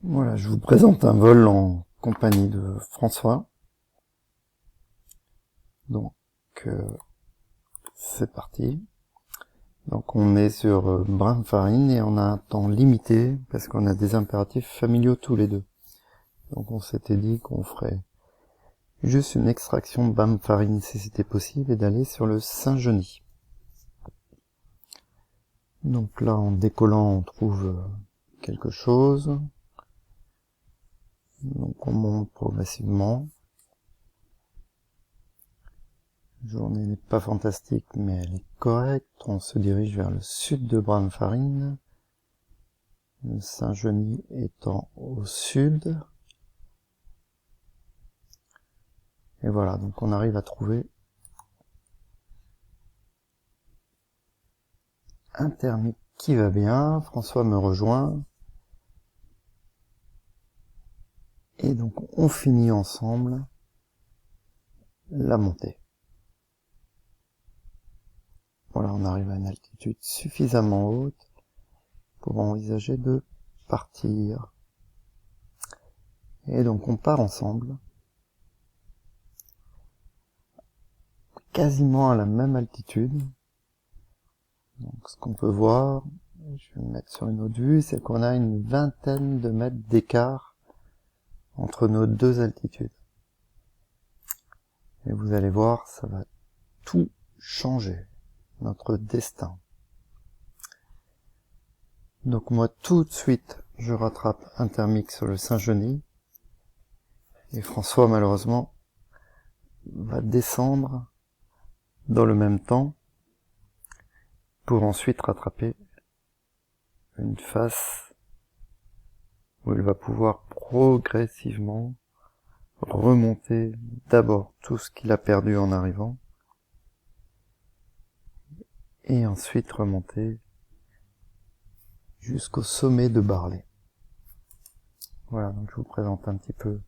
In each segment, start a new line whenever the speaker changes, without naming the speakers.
Voilà, je vous présente un vol en compagnie de François. Donc, c'est parti. Donc, on est sur Brin-Farine et on a un temps limité parce qu'on a des impératifs familiaux tous les deux. Donc, on s'était dit qu'on ferait juste une extraction de Brin-Farine si c'était possible et d'aller sur le Saint-Genis. Donc là, en décollant, on trouve quelque chose. Donc, on monte progressivement. La journée n'est pas fantastique, mais elle est correcte. On se dirige vers le sud de Brin-Farine, le Saint-Genis étant au sud. Et voilà, donc on arrive à trouver un thermique qui va bien. François me rejoint. Et donc on finit ensemble la montée. Voilà, on arrive à une altitude suffisamment haute pour envisager de partir. Et donc on part ensemble, quasiment à la même altitude. Donc ce qu'on peut voir, je vais me mettre sur une autre vue, c'est qu'on a une vingtaine de mètres d'écart entre nos deux altitudes. Et vous allez voir, ça va tout changer, notre destin. Donc moi, tout de suite, je rattrape un thermique sur le Saint-Genis. Et François, malheureusement, va descendre dans le même temps pour ensuite rattraper une face où il va pouvoir progressivement remonter d'abord tout ce qu'il a perdu en arrivant et ensuite remonter jusqu'au sommet de Barley. Voilà, donc je vous présente un petit peu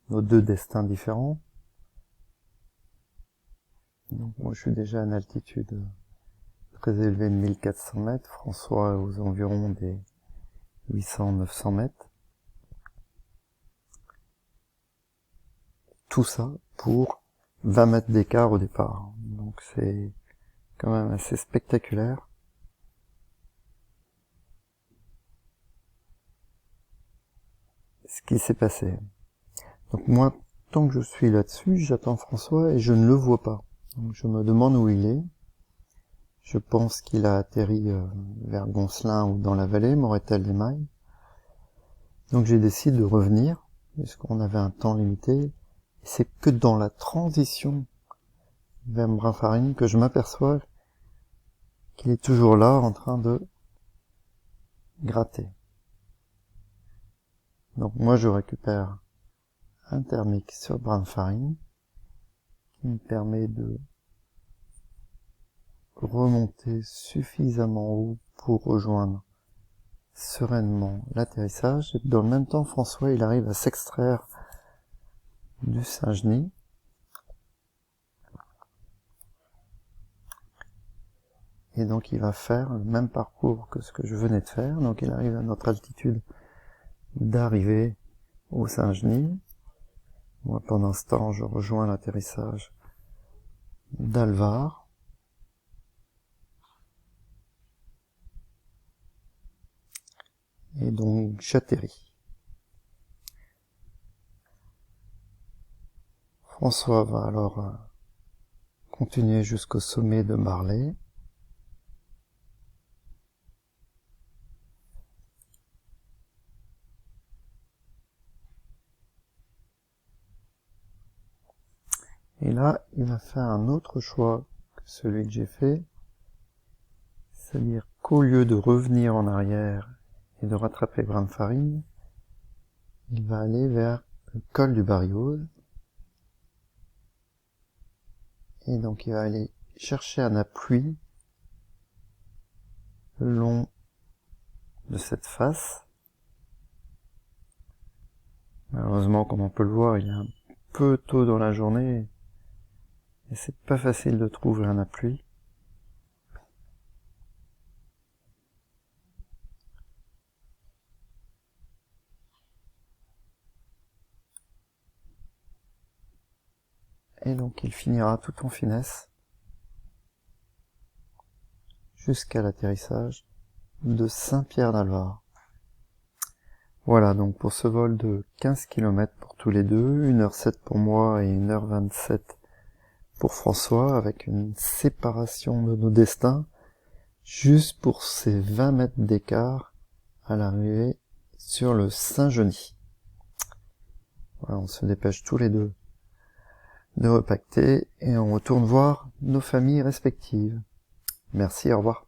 nos deux destins différents. Donc moi je suis déjà à une altitude très élevée de 1400 mètres, François aux environs des 800-900 mètres. Tout ça pour 20 mètres d'écart au départ. Donc c'est quand même assez spectaculaire. Ce qui s'est passé. Donc moi, tant que je suis là-dessus, j'attends François et je ne le vois pas. Donc je me demande où il est. Je pense qu'il a atterri vers Goncelin ou dans la vallée, Moretel-les-Mailles. Donc j'ai décidé de revenir, puisqu'on avait un temps limité. Et c'est que dans la transition vers Brin-Farine que je m'aperçois qu'il est toujours là en train de gratter. Donc moi je récupère un thermique sur Brin-Farine qui me permet de remonter suffisamment haut pour rejoindre sereinement l'atterrissage. Et dans le même temps, François, il arrive à s'extraire du Saint-Genis. Et donc il va faire le même parcours que ce que je venais de faire. Donc il arrive à notre altitude d'arrivée au Saint-Genis. Moi, pendant ce temps, je rejoins l'atterrissage d'Alvar. Et donc j'atterris. François va alors continuer jusqu'au sommet de Marley. Et là, il va faire un autre choix que celui que j'ai fait, c'est-à-dire qu'au lieu de revenir en arrière et de rattraper Brin-Farine, il va aller vers le col du Barriose. Et donc il va aller chercher un appui le long de cette face. Malheureusement, comme on peut le voir, il est un peu tôt dans la journée et c'est pas facile de trouver un appui. Et donc il finira tout en finesse jusqu'à l'atterrissage de Saint-Pierre-d'Alvar. Voilà donc pour ce vol de 15 km pour tous les deux, 1h07 pour moi et 1h27 pour François, avec une séparation de nos destins, juste pour ces 20 mètres d'écart à l'arrivée sur le Saint-Genis. Voilà, on se dépêche tous les deux de repacter et on retourne voir nos familles respectives. Merci, au revoir.